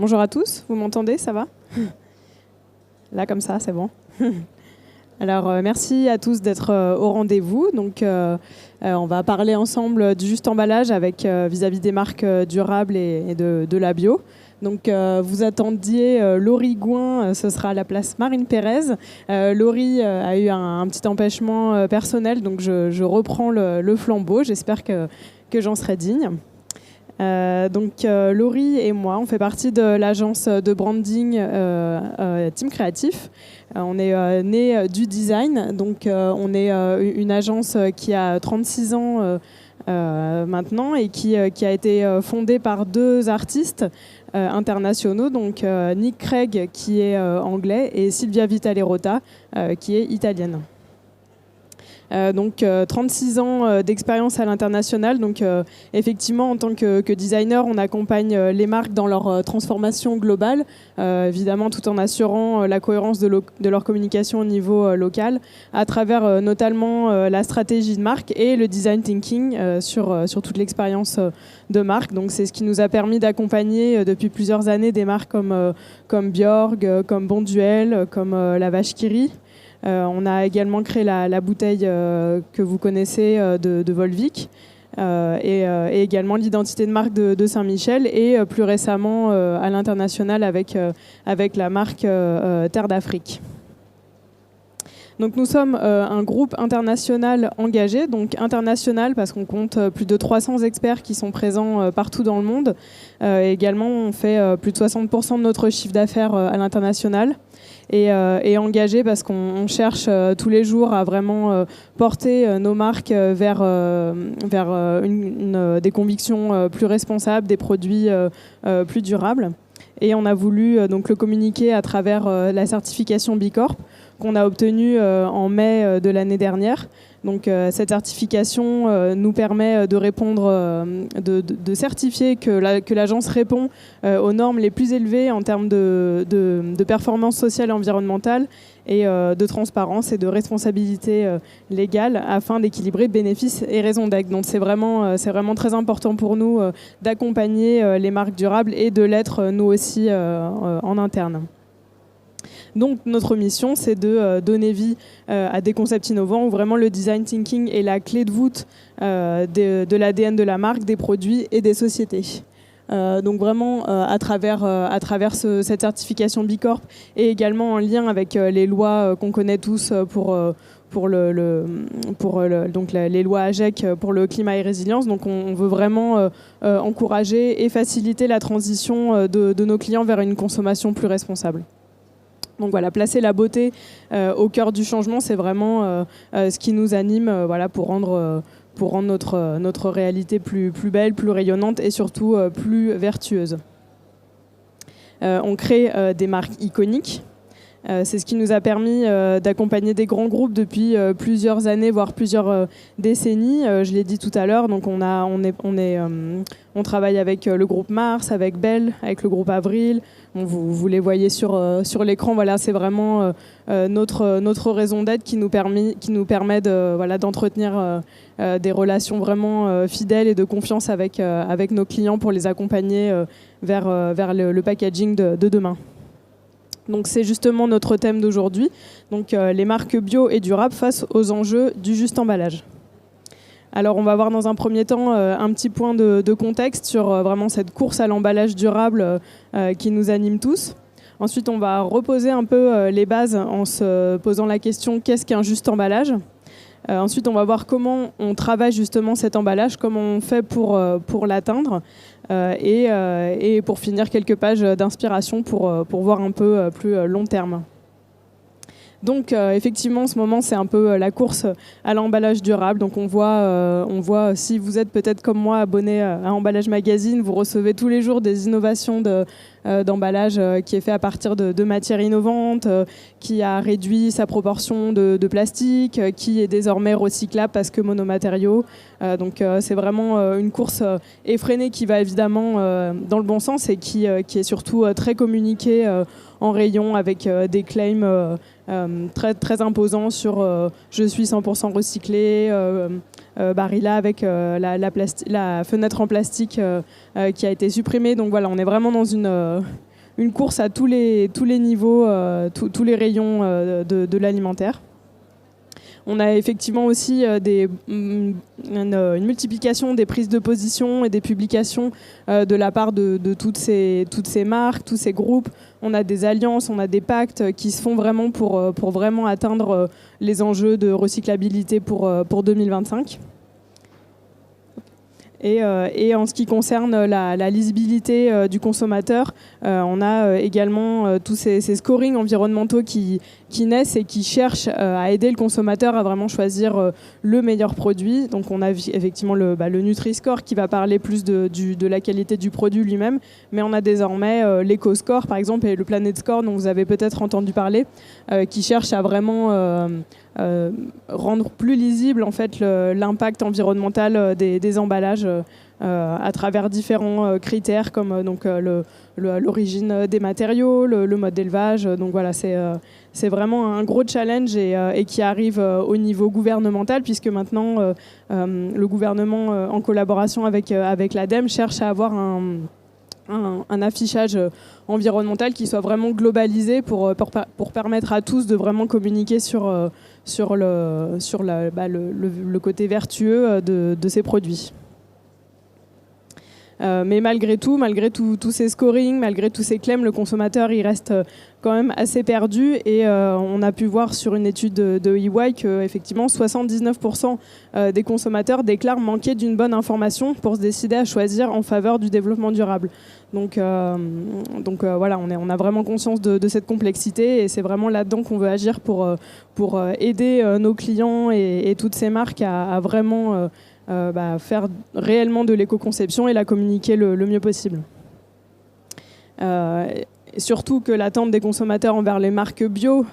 Bonjour à tous, vous m'entendez, ça va? Là, comme ça, c'est bon. Alors, merci à tous d'être au rendez-vous. Donc, on va parler ensemble du juste emballage avec vis-à-vis des marques durables et de la bio. Donc, vous attendiez Laurie Gouin, ce sera à la place Marine Pérez. Laurie a eu un petit empêchement personnel, donc je reprends le flambeau. J'espère que j'en serai digne. Laurie et moi, on fait partie de l'agence de branding Team Créatif. On est né du design, donc on est une agence qui a 36 ans maintenant et qui a été fondée par deux artistes internationaux, donc Nick Craig qui est anglais et Silvia Vitale Rota qui est italienne. 36 ans d'expérience à l'international. Donc, effectivement, en tant que designer, on accompagne les marques dans leur transformation globale, évidemment tout en assurant la cohérence de leur communication au niveau local, à travers notamment la stratégie de marque et le design thinking sur toute l'expérience de marque. Donc, c'est ce qui nous a permis d'accompagner depuis plusieurs années des marques comme Björg, comme Bonduelle, comme La Vache qui rit. On a également créé la bouteille que vous connaissez de Volvic et également l'identité de marque de Saint-Michel et plus récemment à l'international avec la marque Terre d'Afrique. Donc nous sommes un groupe international engagé, donc international parce qu'on compte plus de 300 experts qui sont présents partout dans le monde. Également, on fait plus de 60% de notre chiffre d'affaires à l'international. Et engagé parce qu'on cherche tous les jours à vraiment porter nos marques vers des convictions plus responsables, des produits plus durables. Et on a voulu donc le communiquer à travers la certification B Corp qu'on a obtenue en mai de l'année dernière. Donc cette certification nous permet de répondre, de certifier que l'agence répond aux normes les plus élevées en termes de performance sociale et environnementale et de transparence et de responsabilité légale afin d'équilibrer bénéfices et raisons d'être. Donc c'est vraiment très important pour nous d'accompagner les marques durables et de l'être nous aussi en interne. Donc notre mission, c'est de donner vie à des concepts innovants où vraiment le design thinking est la clé de voûte de l'ADN de la marque, des produits et des sociétés. Donc vraiment à travers cette certification B Corp et également en lien avec les lois qu'on connaît tous pour les lois AGEC pour le climat et résilience. Donc on veut vraiment encourager et faciliter la transition de nos clients vers une consommation plus responsable. Donc voilà, placer la beauté au cœur du changement, c'est vraiment ce qui nous anime pour rendre notre réalité plus belle, plus rayonnante et surtout plus vertueuse. On crée des marques iconiques. C'est ce qui nous a permis d'accompagner des grands groupes depuis plusieurs années, voire plusieurs décennies. Je l'ai dit tout à l'heure, donc on travaille avec le groupe Mars, avec Bell, avec le groupe Avril. Vous les voyez sur l'écran. Voilà, c'est vraiment notre raison d'être qui nous permet d'entretenir des relations vraiment fidèles et de confiance avec nos clients pour les accompagner vers le packaging de demain. Donc c'est justement notre thème d'aujourd'hui, donc les marques bio et durables face aux enjeux du juste emballage. Alors on va voir dans un premier temps un petit point de contexte sur vraiment cette course à l'emballage durable qui nous anime tous. Ensuite on va reposer un peu les bases en se posant la question qu'est-ce qu'un juste emballage ? Ensuite, on va voir comment on travaille justement cet emballage, comment on fait pour l'atteindre et pour finir quelques pages d'inspiration pour voir un peu plus long terme. Donc effectivement, en ce moment, c'est un peu la course à l'emballage durable. Donc on voit si vous êtes peut-être comme moi abonné à Emballage Magazine, vous recevez tous les jours des innovations d'emballage qui est fait à partir de matières innovantes, qui a réduit sa proportion de plastique, qui est désormais recyclable parce que monomatériaux. Donc c'est vraiment une course effrénée qui va évidemment dans le bon sens et qui est surtout très communiquée en rayon avec des claims très, très imposants sur je suis 100% recyclé, Barilla avec la fenêtre en plastique qui a été supprimée. Donc voilà, on est vraiment dans une course à tous les niveaux, tous les rayons de l'alimentaire. On a effectivement aussi une multiplication des prises de position et des publications de la part de toutes ces marques, tous ces groupes. On a des alliances, on a des pactes qui se font vraiment pour vraiment atteindre les enjeux de recyclabilité pour 2025. Et en ce qui concerne la lisibilité du consommateur, on a également tous ces scorings environnementaux qui naissent et qui cherchent à aider le consommateur à vraiment choisir le meilleur produit. Donc on a effectivement le Nutri-Score qui va parler plus de la qualité du produit lui-même, mais on a désormais l'Eco-Score par exemple et le Planet Score dont vous avez peut-être entendu parler, qui cherchent à vraiment rendre plus lisible en fait l'impact environnemental des emballages à travers différents critères comme l'origine des matériaux, le mode d'élevage. Donc voilà, c'est vraiment un gros challenge et qui arrive au niveau gouvernemental puisque maintenant le gouvernement en collaboration avec l'ADEME cherche à avoir un affichage environnemental qui soit vraiment globalisé pour permettre à tous de vraiment communiquer sur le côté vertueux de ces produits. Mais malgré tout, tous ces scorings, malgré tous ces claims, le consommateur il reste quand même assez perdu et on a pu voir sur une étude de EY qu'effectivement 79% des consommateurs déclarent manquer d'une bonne information pour se décider à choisir en faveur du développement durable. Donc voilà, on a vraiment conscience de cette complexité et c'est vraiment là-dedans qu'on veut agir pour aider nos clients et toutes ces marques à vraiment faire réellement de l'éco-conception et la communiquer le mieux possible. Et surtout que l'attente des consommateurs envers les marques bio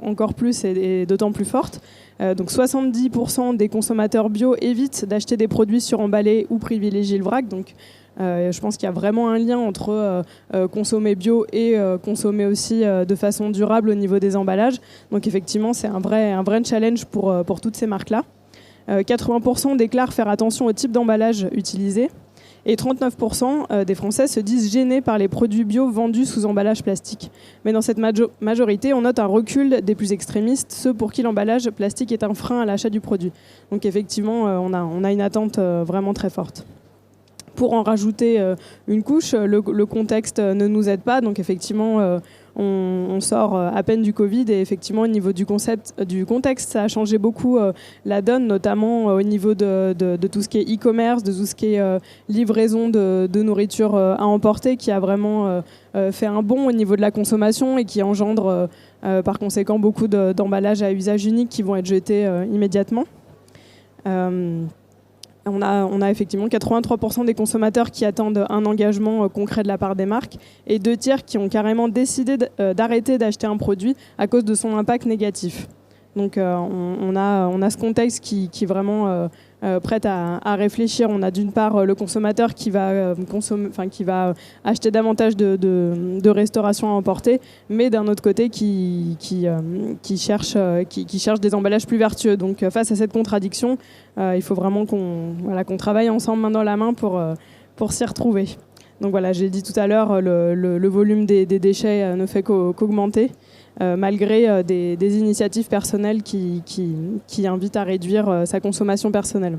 encore plus est d'autant plus forte. Donc 70% des consommateurs bio évitent d'acheter des produits suremballés ou privilégient le vrac. Donc je pense qu'il y a vraiment un lien entre consommer bio et consommer aussi de façon durable au niveau des emballages. Donc effectivement, c'est un vrai challenge pour toutes ces marques-là. 80% déclarent faire attention au type d'emballage utilisé et 39% des Français se disent gênés par les produits bio vendus sous emballage plastique. Mais dans cette majorité, on note un recul des plus extrémistes, ceux pour qui l'emballage plastique est un frein à l'achat du produit. Donc effectivement, on a une attente vraiment très forte. Pour en rajouter une couche, le contexte ne nous aide pas. Donc effectivement, on sort à peine du Covid et effectivement au niveau du contexte, ça a changé beaucoup la donne, notamment au niveau de tout ce qui est e-commerce, de tout ce qui est livraison de nourriture à emporter, qui a vraiment fait un bond au niveau de la consommation et qui engendre par conséquent beaucoup d'emballages à usage unique qui vont être jetés immédiatement. On a effectivement 83% des consommateurs qui attendent un engagement concret de la part des marques et 2 tiers qui ont carrément décidé d'arrêter d'acheter un produit à cause de son impact négatif. Donc on a ce contexte qui est vraiment prête à réfléchir. On a d'une part le consommateur qui va acheter davantage de restauration à emporter, mais d'un autre côté qui cherche des emballages plus vertueux. Donc face à cette contradiction, il faut vraiment qu'on travaille ensemble main dans la main pour s'y retrouver. Donc voilà, j'ai dit tout à l'heure, le volume des déchets ne fait qu'augmenter. Malgré des initiatives personnelles qui invitent à réduire sa consommation personnelle.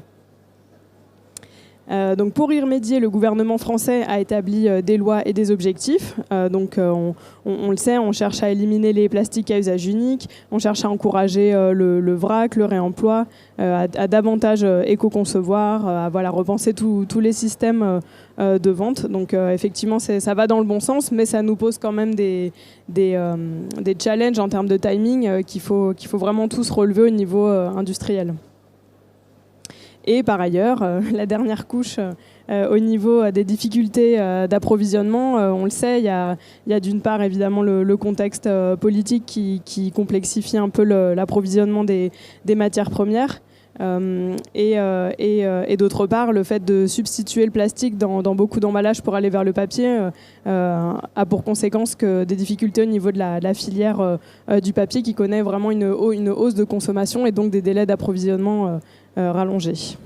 Donc pour y remédier, le gouvernement français a établi des lois et des objectifs. On le sait, on cherche à éliminer les plastiques à usage unique, on cherche à encourager le vrac, le réemploi, à davantage éco-concevoir, à repenser tous les systèmes de vente. Donc effectivement, ça va dans le bon sens, mais ça nous pose quand même des challenges en termes de timing qu'il faut vraiment tous relever au niveau industriel. Et par ailleurs, la dernière couche au niveau des difficultés d'approvisionnement, on le sait, il y a d'une part évidemment le contexte politique qui complexifie un peu l'approvisionnement des matières premières. Et d'autre part, le fait de substituer le plastique dans beaucoup d'emballages pour aller vers le papier a pour conséquence que des difficultés au niveau de la filière du papier qui connaît vraiment une hausse de consommation et donc des délais d'approvisionnement rallongés.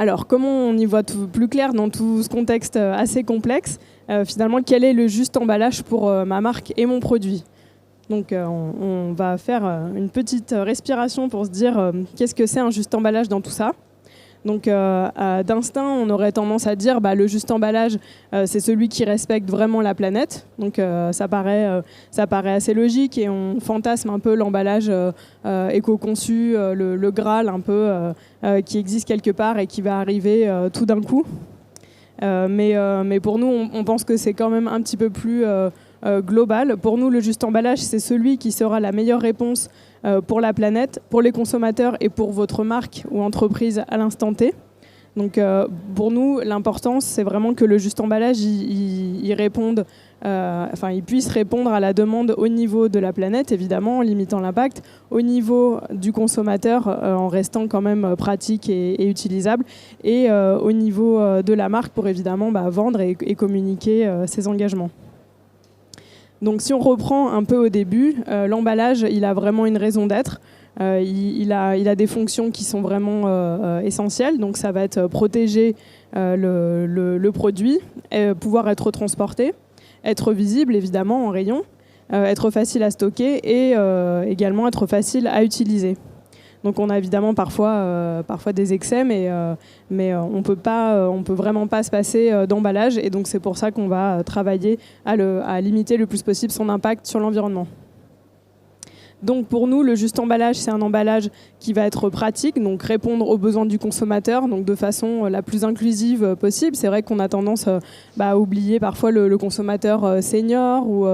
Alors, comment on y voit tout plus clair dans tout ce contexte assez complexe, finalement, quel est le juste emballage pour ma marque et mon produit? Donc, on va faire une petite respiration pour se dire qu'est-ce que c'est un juste emballage dans tout ça. Donc, d'instinct, on aurait tendance à dire le juste emballage, c'est celui qui respecte vraiment la planète. Donc, ça paraît assez logique et on fantasme un peu l'emballage éco-conçu, le Graal un peu qui existe quelque part et qui va arriver tout d'un coup. Mais pour nous, on pense que c'est quand même un petit peu plus global. Pour nous, le juste emballage, c'est celui qui sera la meilleure réponse pour la planète, pour les consommateurs et pour votre marque ou entreprise à l'instant T. Donc pour nous, l'importance, c'est vraiment que le juste emballage, il réponde, il puisse répondre à la demande au niveau de la planète, évidemment, en limitant l'impact, au niveau du consommateur, en restant quand même pratique et utilisable, et au niveau de la marque pour évidemment vendre et communiquer ses engagements. Donc si on reprend un peu au début, l'emballage, il a vraiment une raison d'être. Il a des fonctions qui sont vraiment essentielles. Donc ça va être protéger le produit, pouvoir être transporté, être visible évidemment en rayon, être facile à stocker et également être facile à utiliser. Donc on a évidemment parfois des excès, mais on peut vraiment pas se passer d'emballage, et donc c'est pour ça qu'on va travailler à limiter le plus possible son impact sur l'environnement. Donc pour nous, le juste emballage, c'est un emballage qui va être pratique, donc répondre aux besoins du consommateur, donc de façon la plus inclusive possible. C'est vrai qu'on a tendance à oublier parfois le consommateur senior ou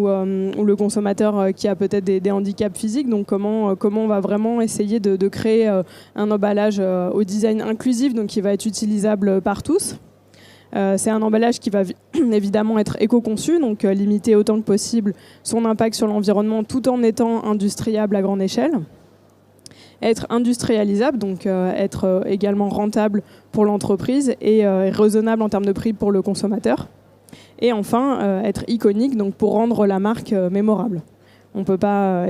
le consommateur qui a peut-être des handicaps physiques. Donc comment on va vraiment essayer de créer un emballage au design inclusif, donc qui va être utilisable par tous. C'est un emballage qui va évidemment être éco-conçu, donc limiter autant que possible son impact sur l'environnement tout en étant industriable à grande échelle. Être industrialisable, donc être également rentable pour l'entreprise et raisonnable en termes de prix pour le consommateur. Et enfin, être iconique, donc pour rendre la marque mémorable. On peut pas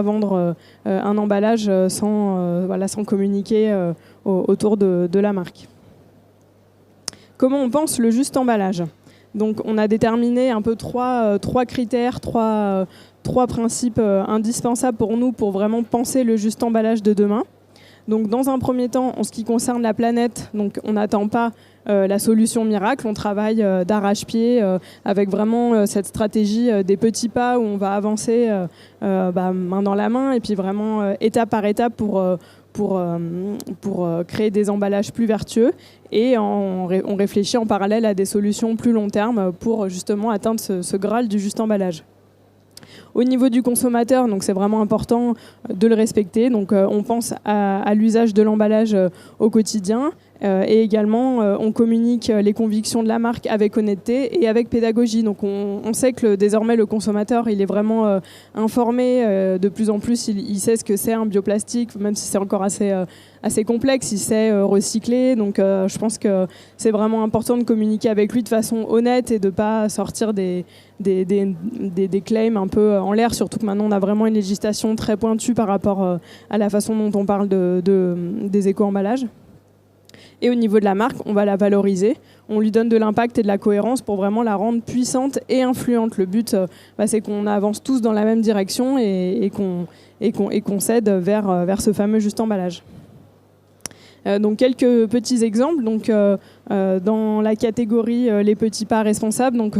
vendre un emballage sans communiquer autour de la marque. Comment on pense le juste emballage? Donc on a déterminé un peu trois critères, trois principes indispensables pour nous pour vraiment penser le juste emballage de demain. Donc dans un premier temps, en ce qui concerne la planète, donc on n'attend pas la solution miracle, on travaille d'arrache-pied avec vraiment cette stratégie des petits pas où on va avancer main dans la main et puis vraiment étape par étape pour créer des emballages plus vertueux, et on réfléchit en parallèle à des solutions plus long terme pour justement atteindre ce Graal du juste emballage. Au niveau du consommateur, donc c'est vraiment important de le respecter. Donc on pense à l'usage de l'emballage au quotidien. Et également, on communique les convictions de la marque avec honnêteté et avec pédagogie. Donc on sait que désormais le consommateur, il est vraiment informé. De plus en plus, il sait ce que c'est un bioplastique, même si c'est encore assez complexe, il sait recycler. Donc je pense que c'est vraiment important de communiquer avec lui de façon honnête et de ne pas sortir des claims un peu en l'air, surtout que maintenant on a vraiment une législation très pointue par rapport à la façon dont on parle des éco-emballages. Et au niveau de la marque, on va la valoriser, on lui donne de l'impact et de la cohérence pour vraiment la rendre puissante et influente. Le but, c'est qu'on avance tous dans la même direction et qu'on s'aide vers ce fameux juste emballage. Donc quelques petits exemples. Donc dans la catégorie les petits pas responsables, donc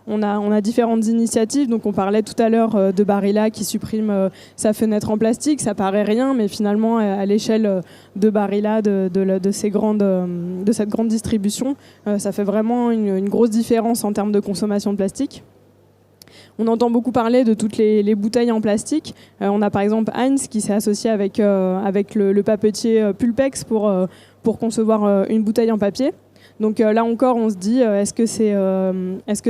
on a différentes initiatives. Donc on parlait tout à l'heure de Barilla qui supprime sa fenêtre en plastique. Ça paraît rien, mais finalement à l'échelle de Barilla, de cette grande distribution, ça fait vraiment une grosse différence en termes de consommation de plastique. On entend beaucoup parler de toutes les bouteilles en plastique. On a par exemple Heinz qui s'est associé avec le papetier Pulpex pour concevoir une bouteille en papier. Donc là encore, on se dit, est-ce que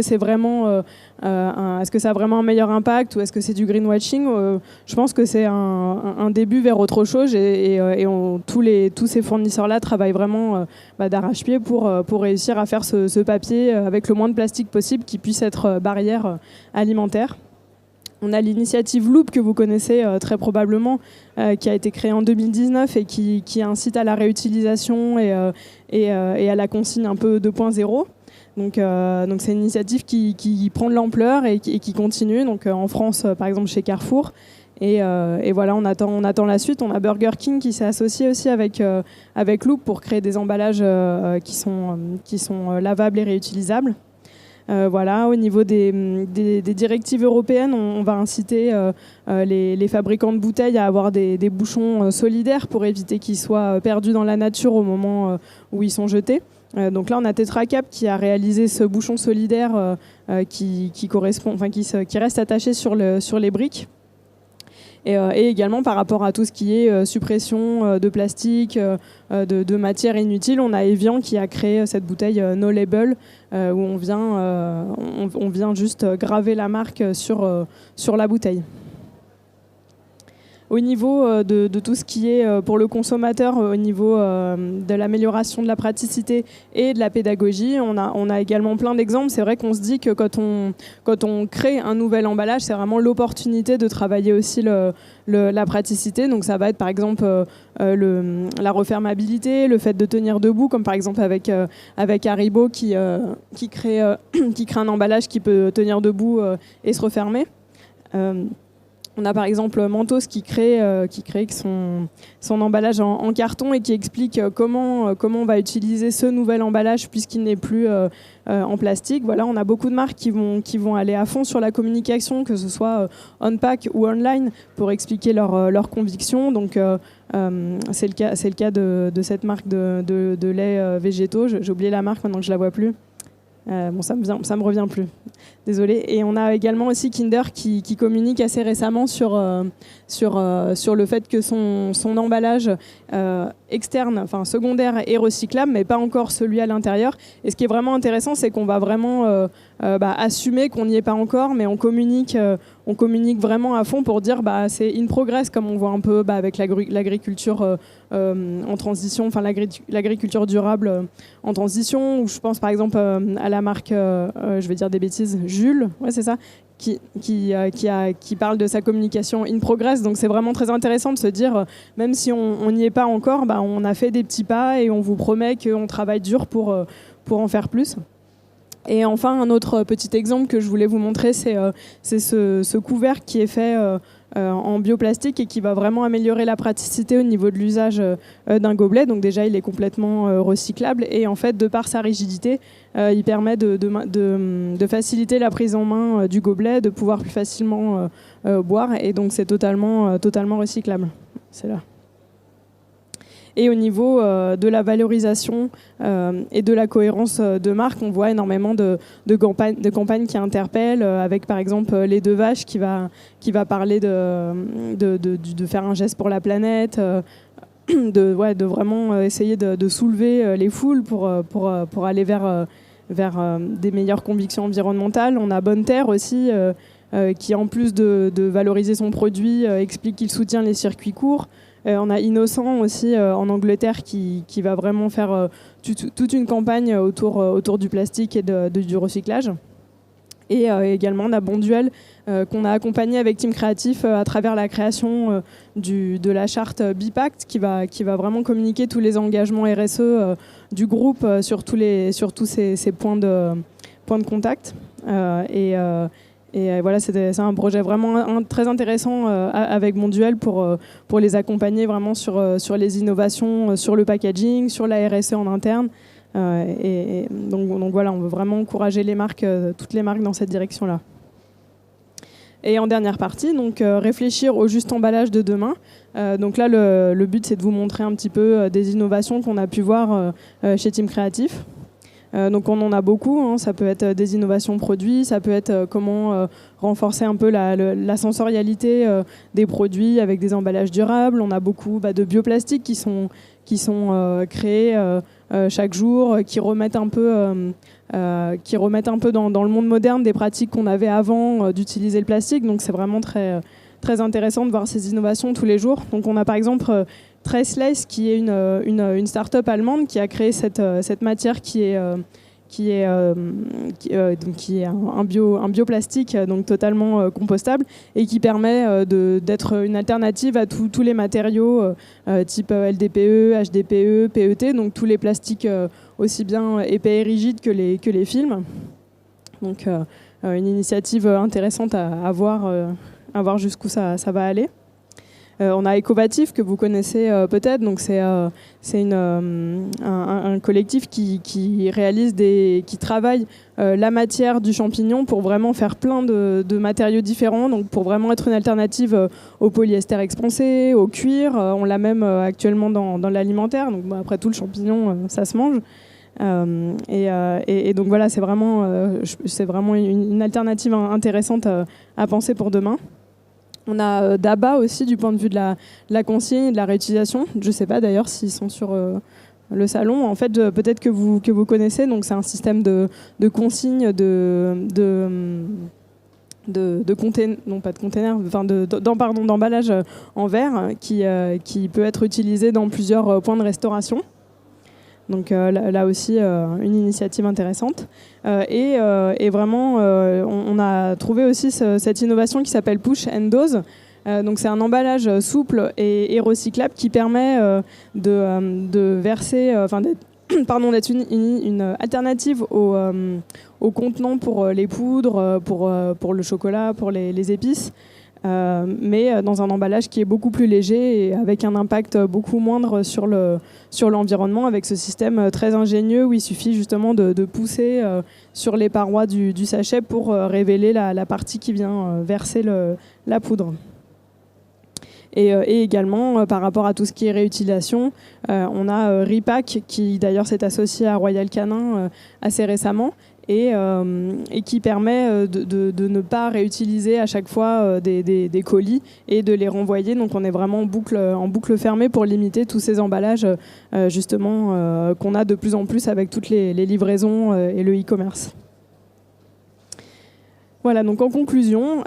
ça a vraiment un meilleur impact ou est-ce que c'est du greenwashing? Je pense que c'est un début vers autre chose et tous ces fournisseurs-là travaillent vraiment d'arrache-pied pour réussir à faire ce papier avec le moins de plastique possible qui puisse être barrière alimentaire. On a l'initiative Loop que vous connaissez très probablement, qui a été créée en 2019 et qui incite à la réutilisation et à la consigne un peu 2.0. Donc c'est une initiative qui prend de l'ampleur et qui continue. Donc en France, par exemple chez Carrefour. Et voilà, on attend la suite. On a Burger King qui s'est associé aussi avec Loop pour créer des emballages qui sont lavables et réutilisables. Voilà, au niveau des directives européennes, on va inciter les fabricants de bouteilles à avoir des bouchons solidaires pour éviter qu'ils soient perdus dans la nature au moment où ils sont jetés. Donc là, on a Tetra Pak qui a réalisé ce bouchon solidaire qui reste attaché sur les briques. Et également par rapport à tout ce qui est suppression de plastique, de matières inutiles, on a Evian qui a créé cette bouteille No Label où on vient juste graver la marque sur la bouteille. Au niveau de tout ce qui est pour le consommateur, au niveau de l'amélioration de la praticité et de la pédagogie, on a également plein d'exemples. C'est vrai qu'on se dit que quand on crée un nouvel emballage, c'est vraiment l'opportunité de travailler aussi la praticité. Donc ça va être par exemple la refermabilité, le fait de tenir debout, comme par exemple avec Haribo qui crée un emballage qui peut tenir debout et se refermer. On a par exemple Mentos qui crée son emballage en carton et qui explique comment on va utiliser ce nouvel emballage puisqu'il n'est plus en plastique. Voilà, on a beaucoup de marques qui vont aller à fond sur la communication, que ce soit on-pack ou online, pour expliquer leurs convictions. Donc c'est le cas de cette marque de lait végétaux. J'ai oublié la marque maintenant que je la vois plus. Ça me revient plus. Désolée. Et on a également aussi Kinder qui communique assez récemment sur le fait que son emballage externe, enfin secondaire, est recyclable, mais pas encore celui à l'intérieur. Et ce qui est vraiment intéressant, c'est qu'on va vraiment assumer qu'on n'y est pas encore, mais on communique vraiment à fond pour dire c'est in progress, comme on voit un peu avec l'agriculture en transition, enfin l'agriculture durable en transition, où je pense par exemple à la marque, je vais dire des bêtises, Jules, ouais c'est ça, qui parle de sa communication in progress. Donc c'est vraiment très intéressant de se dire, même si on n'y est pas encore, on a fait des petits pas et on vous promet qu'on travaille dur pour en faire plus. Et enfin, un autre petit exemple que je voulais vous montrer, c'est ce couvercle qui est fait en bioplastique et qui va vraiment améliorer la praticité au niveau de l'usage d'un gobelet. Donc déjà, il est complètement recyclable et en fait, de par sa rigidité, il permet de faciliter la prise en main du gobelet, de pouvoir plus facilement boire, et donc c'est totalement recyclable. C'est là. Et au niveau de la valorisation et de la cohérence de marque, on voit énormément de campagnes qui interpellent, avec par exemple Les Deux Vaches qui va parler de faire un geste pour la planète, de vraiment essayer de soulever les foules pour aller vers des meilleures convictions environnementales. On a Bonne Terre aussi, qui en plus de valoriser son produit, explique qu'il soutient les circuits courts. On a Innocent aussi en Angleterre qui va vraiment faire toute une campagne autour du plastique et du recyclage. Et également on a Bonduel qu'on a accompagné avec Team Créatif à travers la création de la charte Bipact qui va vraiment communiquer tous les engagements RSE du groupe sur tous ces points de contact. Et voilà, c'est un projet vraiment très intéressant avec Bonduel pour les accompagner vraiment sur les innovations, sur le packaging, sur la RSE en interne. Donc voilà, on veut vraiment encourager les marques, toutes les marques dans cette direction-là. Et en dernière partie, donc réfléchir au juste emballage de demain. Donc là, le but, c'est de vous montrer un petit peu des innovations qu'on a pu voir chez Team Créatif. Donc on en a beaucoup, hein. Ça peut être des innovations produits, ça peut être comment renforcer un peu la sensorialité des produits avec des emballages durables. On a beaucoup de bioplastiques qui sont créés chaque jour, qui remettent un peu dans le monde moderne des pratiques qu'on avait avant d'utiliser le plastique. Donc c'est vraiment très, très intéressant de voir ces innovations tous les jours. Donc on a par exemple Traceless qui est une start-up allemande qui a créé cette matière qui qui est un bioplastique donc totalement compostable et qui permet d'être une alternative à tous les matériaux type LDPE, HDPE, PET, donc tous les plastiques aussi bien épais et rigides que les films. Donc une initiative intéressante à voir jusqu'où ça va aller. On a Ecovatif que vous connaissez peut-être, donc c'est un collectif qui réalise qui travaille la matière du champignon pour vraiment faire plein de matériaux différents, donc pour vraiment être une alternative au polyester expansé, au cuir. On l'a même actuellement dans l'alimentaire, donc après tout le champignon ça se mange. Et donc voilà, c'est vraiment une alternative intéressante à penser pour demain. On a Daba aussi du point de vue de la consigne et de la réutilisation. Je ne sais pas d'ailleurs s'ils sont sur le salon. En fait, peut-être que vous connaissez. Donc c'est un système de consigne d'emballage en verre qui peut être utilisé dans plusieurs points de restauration. Donc là aussi, une initiative intéressante. Et vraiment, on a trouvé aussi cette innovation qui s'appelle Push and Dose. Donc c'est un emballage souple et recyclable qui permet de verser, d'être une alternative aux contenants pour les poudres, pour le chocolat, pour les épices. Mais dans un emballage qui est beaucoup plus léger et avec un impact beaucoup moindre sur l'environnement, avec ce système très ingénieux où il suffit justement de pousser sur les parois du sachet pour révéler la partie qui vient verser la poudre. Et également, par rapport à tout ce qui est réutilisation, on a Repack qui d'ailleurs s'est associé à Royal Canin assez récemment, et qui permet de ne pas réutiliser à chaque fois des colis et de les renvoyer. Donc on est vraiment en boucle fermée pour limiter tous ces emballages justement qu'on a de plus en plus avec toutes les livraisons et le e-commerce. Voilà, donc en conclusion,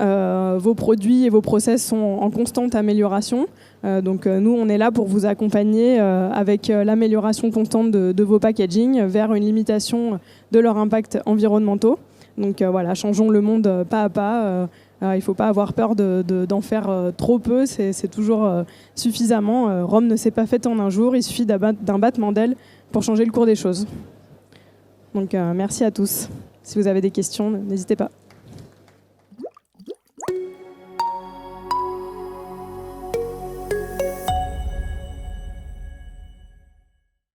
vos produits et vos process sont en constante amélioration. Donc nous, on est là pour vous accompagner avec l'amélioration constante de vos packaging vers une limitation de leurs impacts environnementaux. Donc voilà, changeons le monde pas à pas. Il ne faut pas avoir peur d'en faire trop peu, c'est toujours suffisamment. Rome ne s'est pas faite en un jour, il suffit d'un battement d'aile pour changer le cours des choses. Donc merci à tous. Si vous avez des questions, n'hésitez pas.